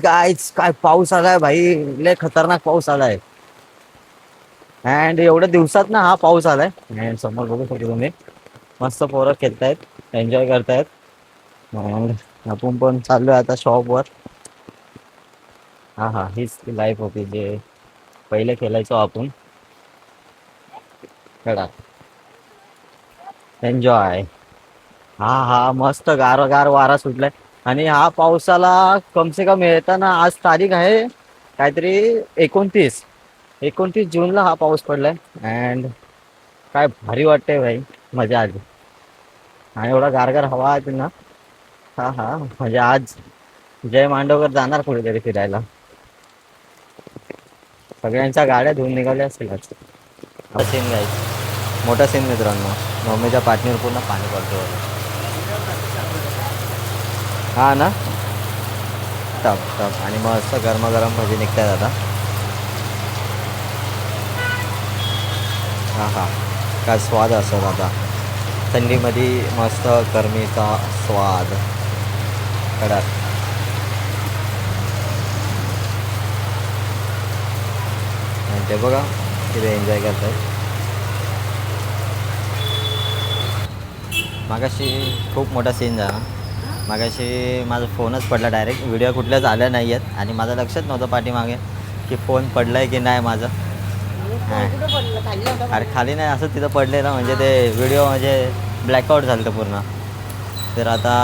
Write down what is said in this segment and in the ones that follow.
गायच काय पाऊस आलाय भाई, लय खतरनाक पाऊस आलाय. अँड एवढ्या दिवसात ना हा पाऊस आलाय. अँड समोर बघू शकतो तुम्ही, मस्त पोरं खेळतायत, एन्जॉय करतायत. अँड आपण पण चाललोय आता शॉप वर. हा हा, हीच ती लाईफ होती जे पहिले खेळायचो आपण. खेळा, एन्जॉय. हा हा, मस्त गारगार वारा सुटलाय. आणि हा पावसाला कमसे कम येताना आज तारीख आहे काहीतरी 29 जूनला हा पाऊस पडलाय. अँड काय भारी वाटतंय भाई, मजा आली. आणि एवढा गारगार हवा आहे ना. हा हा, म्हणजे आज जय मांडवकर जाणार कुठेतरी फिरायला. सगळ्यांच्या गाड्या धुवून निघाल्या असतील आज. सीन गाईस, मोठा सीन मित्रांनो, मम्मीच्या पाठीवर पूर्ण पाणी पडतो. हा ना, टप टप आणि मस्त गरमागरम भजी निघतायत आता. हा हा, काय स्वाद असेल आता थंडीमध्ये, मस्त गरमीचा स्वाद कडक. आणि ते बघा किती एन्जॉय करतात. मागाशी खूप मोठा सीन झाला. मागाशी माझा फोनच पडला डायरेक्ट, व्हिडिओ कुठल्याच आल्या नाही आहेत आणि माझं लक्षच नव्हतं पाठीमागे की फोन पडला आहे की नाही माझं. अरे खाली नाही, असं तिथं पडलेलं म्हणजे ते व्हिडिओ म्हणजे ब्लॅकआउट झालं होतं पूर्ण. तर आता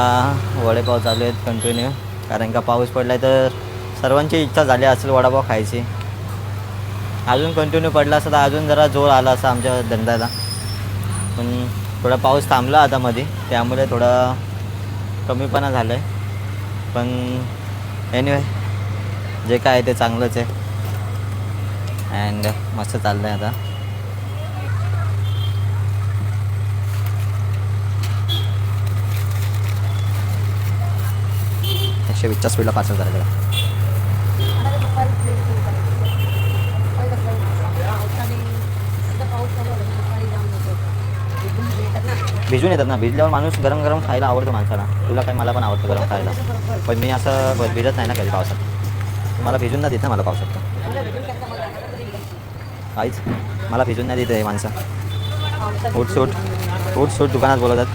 वडेपाव चालू आहेत कंटिन्यू, कारण का पाऊस पडला आहे तर सर्वांची इच्छा झाली असेल वडापाव खायची. अजून कंटिन्यू पडला असता तर अजून जरा जोर आला असता आमच्या धंद्याला. पण थोडा पाऊस थांबला आता मध्ये, त्यामुळे थोडा कमीपणा झालं आहे. पण एनिवे, जे काय आहे ते चांगलंच आहे. अँड मस्त चाललं आहे आता. 120च्या स्पीडला पार्सल करायचं. भिजून येतात ना, भिजल्यावर माणूस गरम गरम खायला आवडतो माणसाला. तुला काय, मला पण आवडतं गरम खायला. पण मी असं भिजत नाही ना कधी पावसात. मला भिजून नाही देत ना मला पावसात. काहीच मला भिजून नाही देत आहे माणसं. उठ सूट दुकानात बोलवतात.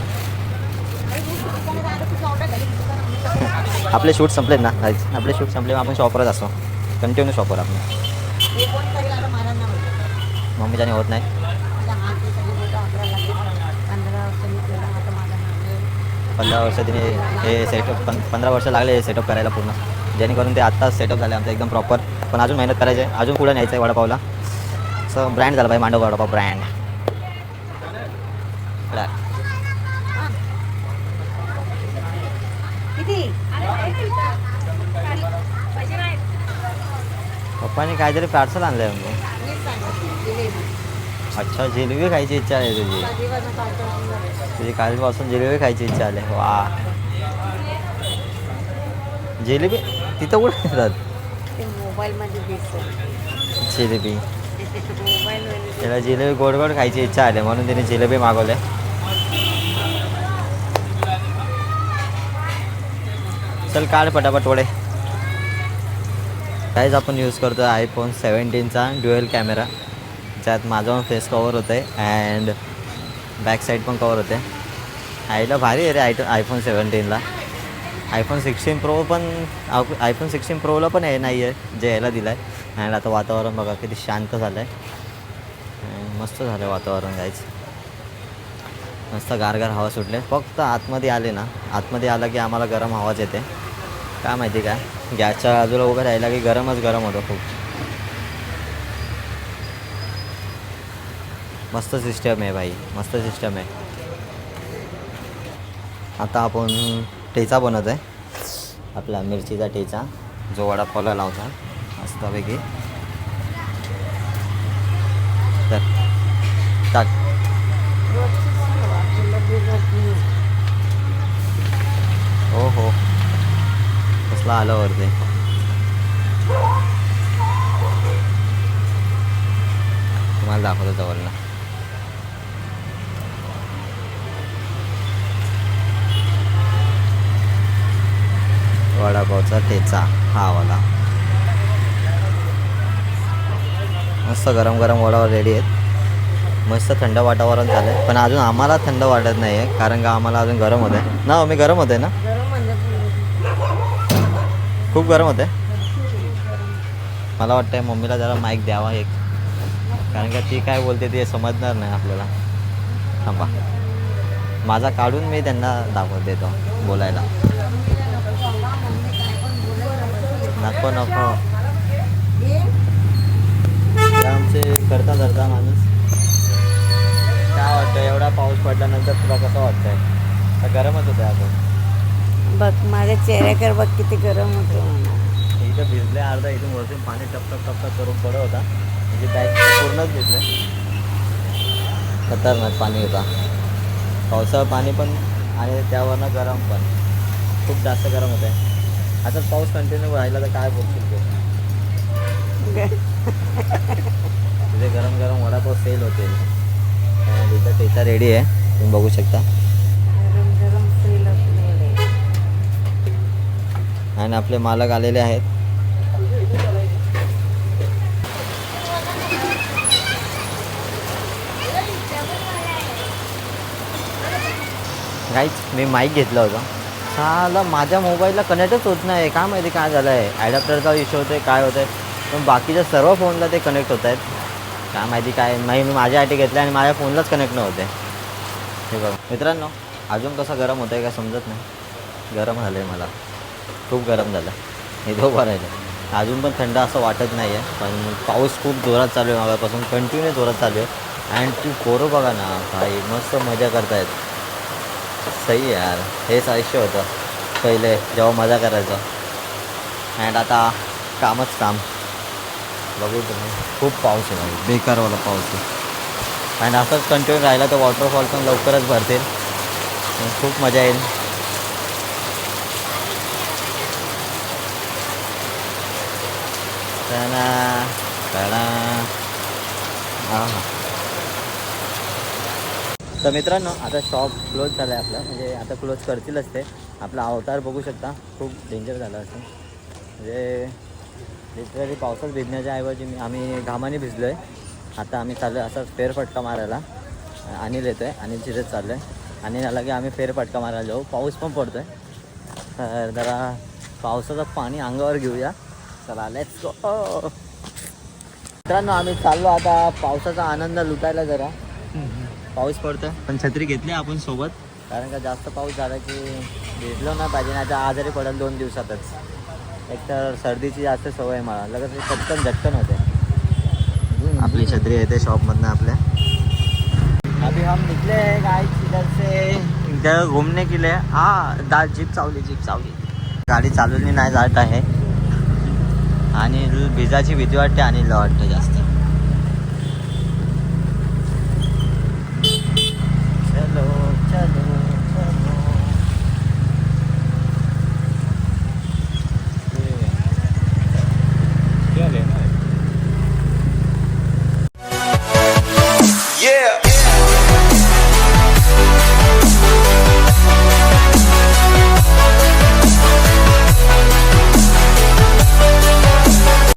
आपले शूट संपलेत ना काहीच, आपले शूट संपले आपण शॉपवरच असतो, कंटिन्यू शॉपवर आपण. मम्मीच्याने होत नाही. 15 वर्ष तिने हे सेटअप, 15 वर्ष लागले हे सेटअप करायला पूर्ण, जेणेकरून ते आत्ताच सेटअप झाले आमचं एकदम प्रॉपर. पण अजून मेहनत करायची आहे, अजून पुढे न्यायचं आहे वडापावला. असं ब्रँड झालं पाहिजे मांडव वडापाव ब्रँड. पप्पाने काहीतरी पार्सल आणलं आहे म्हणजे. अच्छा, जिलेबी खायची इच्छा आहे तुझी कालपासून जिलेबी खायची इच्छा आहे. वा, जिलेबी तिथं कुठे येतात? जिलेबी, त्याला जिलेबी गोड गोड खायची इच्छा आली म्हणून तिने जिलेबी मागवले. चल काढ पटापट वडे. काहीच आपण यूज करतो आयफोन 17चा ड्युएल कॅमेरा, ज्यात माझं पण फेस कवर होतं आहे अँड बॅक साईड पण कवर होते. आईला भारी आहे रे आयफोन 17ला. आयफोन 16 प्रो पण, आयफोन 16 प्रोला पण हे नाही आहे जे ह्याला दिलं आहे. अँड आता वातावरण बघा किती शांत झालं आहे, मस्त झालं आहे वातावरण जायचं. मस्त गारगार हवा सुटले. फक्त आतमध्ये आले ना, आतमध्ये आला की आम्हाला गरम हवाच येते. काय माहिती काय, गॅसच्या बाजूला उभं राहिला की गरमच गरम होतं खूप. मस्त सिस्टम आहे भाई, मस्त सिस्टम आहे. आता आपण ठेचा बनवत आहे, आपला मिरचीचा ठेचा जो वडापावला लावता मस्तपैकी. तर टाक. हो हो, कसला आलं वरती. तुम्हाला दाखवतो जवळला. वडापावचा ठेचा हा वाला मस्त गरम गरम वडा रेडी आहेत. मस्त थंड वातावरण झालं आहे, पण अजून आम्हाला थंड वाटत नाही आहे कारण का आम्हाला अजून गरम होत आहे ना. मी गरम होते ना, खूप गरम होते. मला वाटतं मम्मीला जरा माईक द्यावा एक, कारण का ती काय बोलते ते समजणार नाही आपल्याला. थांबा, माझा काढून मी त्यांना दाखवत देतो बोलायला. नको नको, आमचे करता धरता माणूस. काय वाटतं एवढा पाऊस पडल्यानंतर तुला कसं वाटतंय? तर गरमच होतं अजून. बघ माझ्या चेहऱ्याकडे बघ किती गरम होतो मला. इथं भिजले अर्धा, इथून वरतून पाणी टपटप टपटप करून पडत होता. म्हणजे बॅग पूर्णच भिजले. खतरनाक पाणी होता, पावसाळं पाणी पण आणि त्यावरनं गरम पण. खूप जास्त गरम होतं आहे. आता पाऊस कंटिन्यू राहिला तर काय बोलशील तू? तिथे गरम गरम वडापाव सेल होतील. इथं ठेचा रेडी आहे, तुम्ही बघू शकता. गरम गरम सेल असलेले. आणि आपले मालक आलेले आहेत. काहीच मी माईक घेतला होता, साला माझ्या मोबाईलला कनेक्टच होत नाही. काय माहिती काय झालं आहे, ॲडॅप्टरचा इश्यू होतो आहे काय होतं आहे, पण बाकीच्या सर्व फोनला ते कनेक्ट होत आहेत. काय माहिती काय नाही. मी माझ्यासाठी घेतलं आणि माझ्या फोनलाच कनेक्ट नव्हते. हे बघा मित्रांनो, अजून कसं गरम होतं आहे काय समजत नाही. गरम झालं आहे मला, खूप गरम झालं. हे धो राहिलं अजून पण थंड असं वाटत नाही आहे, पण पाऊस खूप जोरात चालू आहे मागापासून, कंटिन्यू जोरात चालू आहे. आणि ती पोरं बघा ना भाई, मस्त मजा करतायत. सही आहे यार, हेच आयुष्य होतं पहिले जेव्हा मजा करायचं. अँड आता कामच काम. बघू तुम्ही, खूप पाऊस आहे भाई, बेकारवाला पाऊस आहे. अँड असंच कंटिन्यू राहिला तर वॉटरफॉल पण लवकरच भरतील, खूप मजा येईल. हां. तर मित्रांनो, आता शॉप क्लोज झालं आहे आपलं, म्हणजे आता क्लोज करतीलच ते. आपला अवतार बघू शकता, खूप डेंजर झाला असं. म्हणजे लिटरली पावसात भिजण्याच्या ऐवजी आम्ही घामाने भिजलो आहे. आता आम्ही चाललो आहे असा फेरफटका मारायला. अनिल येतो आहे, अनिल तिथेच चाललो आहे. आणि झाला की आम्ही फेरफटका मारायला जाऊ. पाऊस पण पडतो आहे, तर जरा पावसाचं पाणी अंगावर घेऊया. चला लेट्स गो. मित्रांनो, आम्ही चाललो आता पावसाचा आनंद लुटायला. जरा पाऊस पडतो पण छत्री घेतली आपण सोबत, कारण का जास्त पाऊस झाला की भिजलो ना पाहिजे, नाही तर आजारी पडेल 2 दिवसातच. एकतर सर्दीची जास्त सवय आहे मला, लगेच पटकन झटकन होते. आपली छत्री येते शॉपमधनं आपल्या. अभी हम निकले हैं गाइस इधर से, इधर घूमने के लिए. हाँ जीप चावली. गाडी चालवली नाही जात आहे आणि भिजाची भीती वाटते आणि वाटतं जास्त.